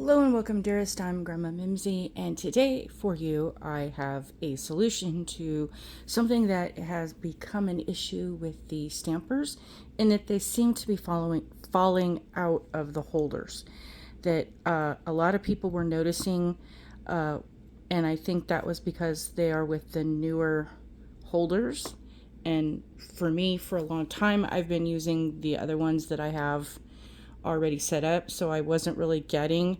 Hello and welcome, dearest. I'm Grandma Mimsy, and today for you I have a solution to something that has become an issue with the stampers, in that they seem to be falling out of the holders. That a lot of people were noticing, and I think that was because they are with the newer holders. And for me, for a long time, I've been using the other ones that I have already set up, so I wasn't really getting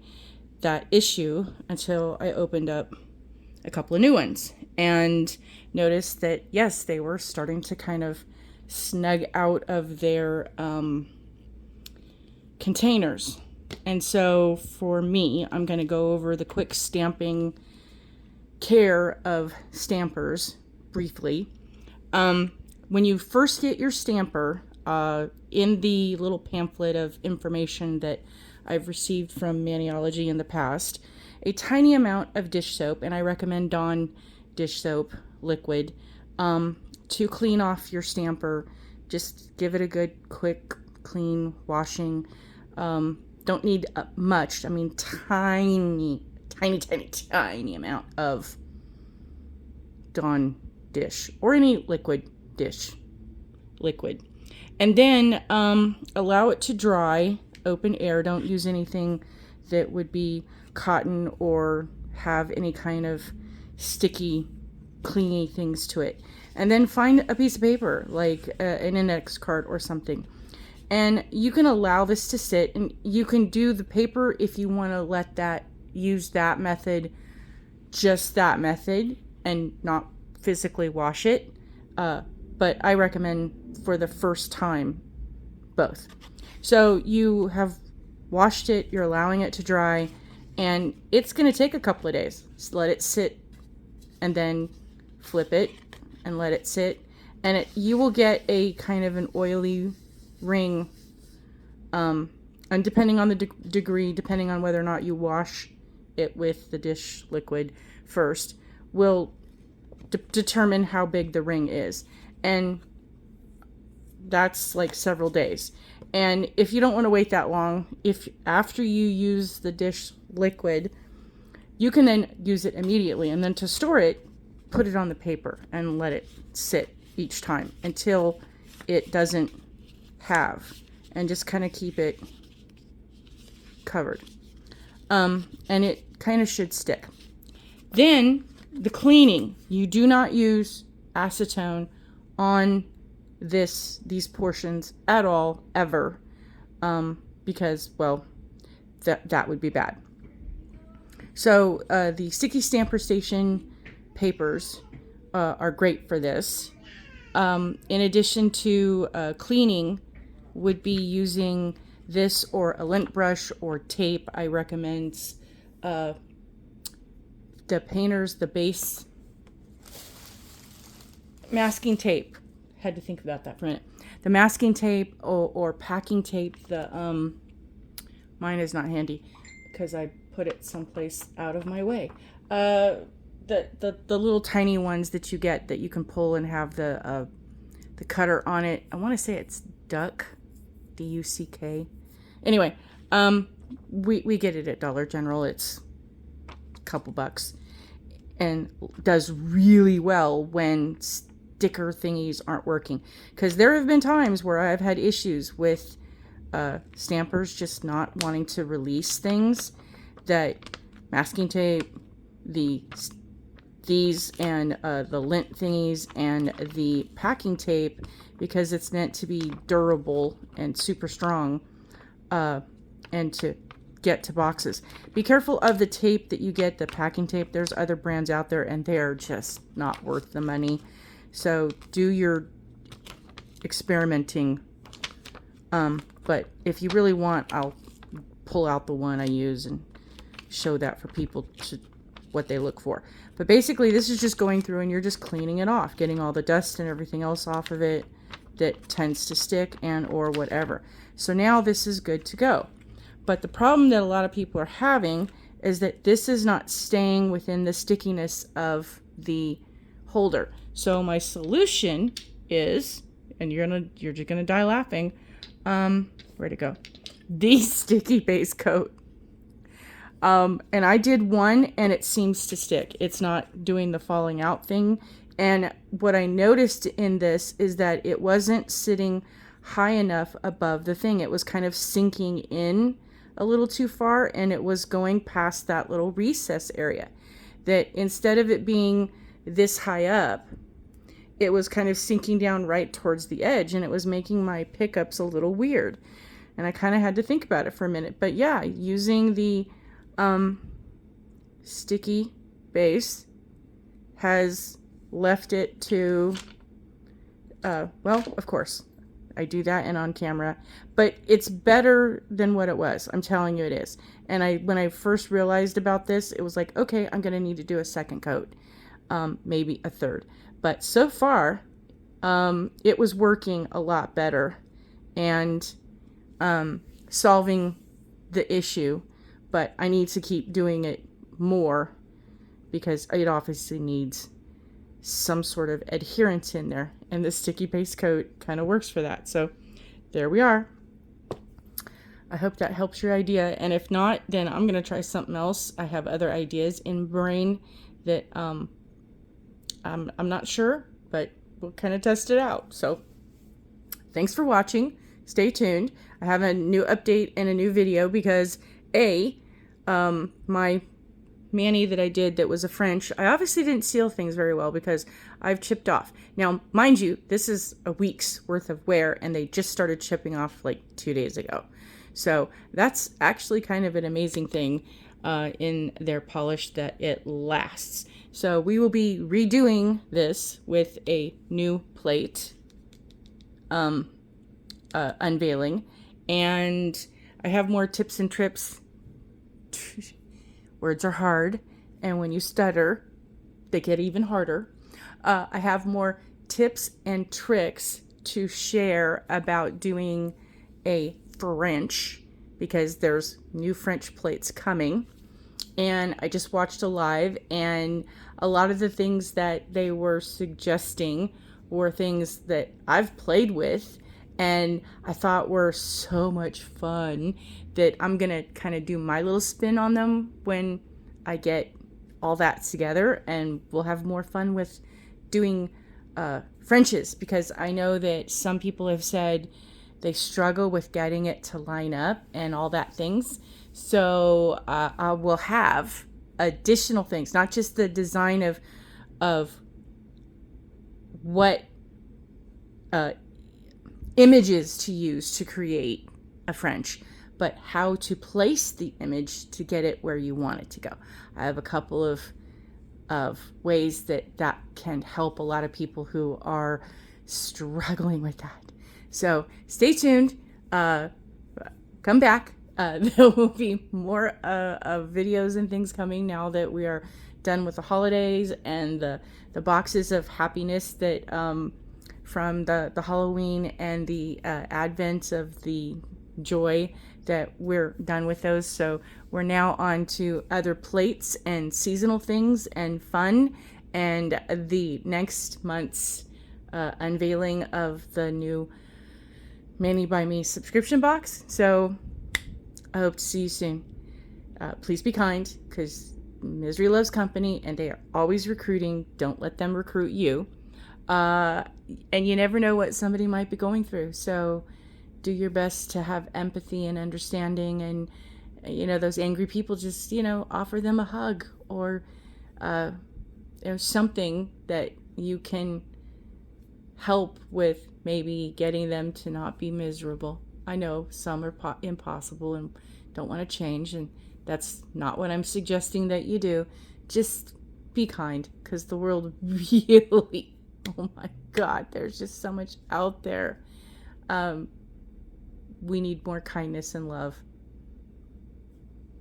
that issue until I opened up a couple of new ones and noticed that yes, they were starting to kind of snug out of their containers. And so for me, I'm going to go over the quick stamping care of stampers briefly. When you first get your stamper, in the little pamphlet of information that I've received from Maniology in the past, a tiny amount of dish soap, and I recommend Dawn dish soap liquid, to clean off your stamper. Just give it a good, quick, clean washing. Don't need much. I mean, tiny amount of Dawn dish or any liquid dish liquid. And then allow it to dry, open air. Don't use anything that would be cotton or have any kind of sticky, clingy things to it. And then find a piece of paper, like an index card or something. And you can allow this to sit, and you can do the paper if you want to use that method, just that method, and not physically wash it. But I recommend for the first time both. So you have washed it, you're allowing it to dry, and it's going to take a couple of days. Just let it sit and then flip it and let it sit, and you will get a kind of an oily ring, and depending on the degree, depending on whether or not you wash it with the dish liquid first, will determine how big the ring is. And that's like several days. And if you don't want to wait that long, if after you use the dish liquid, you can then use it immediately. And then to store it, put it on the paper and let it sit each time until it doesn't have, and just kind of keep it covered. And it kind of should stick. Then the cleaning, you do not use acetone on these portions at all, ever, because, well, that would be bad. So the Sticky Stamper Station papers are great for this. In addition to cleaning, would be using this or a lint brush or tape. I recommend the base masking tape. Had to think about that for a minute. The masking tape or packing tape. Mine is not handy because I put it someplace out of my way. The little tiny ones that you get that you can pull and have the cutter on it. I want to say it's Duck, DUCK. Anyway, we get it at Dollar General. It's a couple bucks and does really well when sticker thingies aren't working, because there have been times where I've had issues with stampers just not wanting to release things. That masking tape, these and the lint thingies and the packing tape, because it's meant to be durable and super strong, and to get to boxes. Be careful of the tape that you get, the packing tape. There's other brands out there and they're just not worth the money. So do your experimenting. But if you really want, I'll pull out the one I use and show that for people to what they look for. But basically this is just going through and you're just cleaning it off, getting all the dust and everything else off of it that tends to stick and or whatever. So now this is good to go. But the problem that a lot of people are having is that this is not staying within the stickiness of the holder. So my solution is, and you're just gonna die laughing, where'd it go? The sticky base coat. And I did one and it seems to stick. It's not doing the falling out thing. And what I noticed in this is that it wasn't sitting high enough above the thing. It was kind of sinking in a little too far, and it was going past that little recess area. That instead of it being this high up, it was kind of sinking down right towards the edge, and it was making my pickups a little weird. And I kind of had to think about it for a minute. But yeah, using the sticky base has left it to, well, of course, I do that and on camera, but it's better than what it was. I'm telling you it is. And when I first realized about this, it was like, okay, I'm going to need to do a second coat, maybe a third. But so far, it was working a lot better and solving the issue, but I need to keep doing it more because it obviously needs some sort of adherence in there, and the sticky base coat kind of works for that. So there we are. I hope that helps your idea, and if not, then I'm gonna try something else. I have other ideas in brain that I'm not sure, but we'll kind of test it out. So thanks for watching. Stay tuned. I have a new update and a new video because my mani that I did that was a French, I obviously didn't seal things very well because I've chipped off. Now, mind you, this is a week's worth of wear and they just started chipping off like 2 days ago. So that's actually kind of an amazing thing in their polish that it lasts. So we will be redoing this with a new plate unveiling, and I have more tips and trips. Words are hard, and when you stutter, they get even harder. I have more tips and tricks to share about doing a French because there's new French plates coming. And I just watched a live, and a lot of the things that they were suggesting were things that I've played with and I thought were so much fun that I'm going to kind of do my little spin on them when I get all that together, and we'll have more fun with doing Frenches, because I know that some people have said they struggle with getting it to line up and all that things. So I will have additional things, not just the design of what images to use to create a French, but how to place the image to get it where you want it to go. I have a couple of ways that can help a lot of people who are struggling with that. So stay tuned. Come back. There will be more of videos and things coming now that we are done with the holidays and the boxes of happiness that from the Halloween and the advent of the joy, that we're done with those. So we're now on to other plates and seasonal things and fun, and the next month's unveiling of the new Mani by Me subscription box. So I hope to see you soon. Please be kind, because misery loves company and they are always recruiting. Don't let them recruit you. And you never know what somebody might be going through. So do your best to have empathy and understanding, and those angry people, just offer them a hug, or something that you can help with, maybe getting them to not be miserable. I know some are impossible and don't want to change, and that's not what I'm suggesting that you do. Just be kind, because the world really, oh my God, there's just so much out there. We need more kindness and love.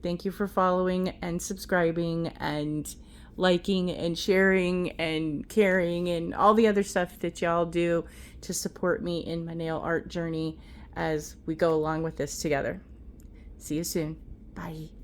Thank you for following and subscribing and liking and sharing and caring and all the other stuff that y'all do to support me in my nail art journey as we go along with this together. See you soon. Bye.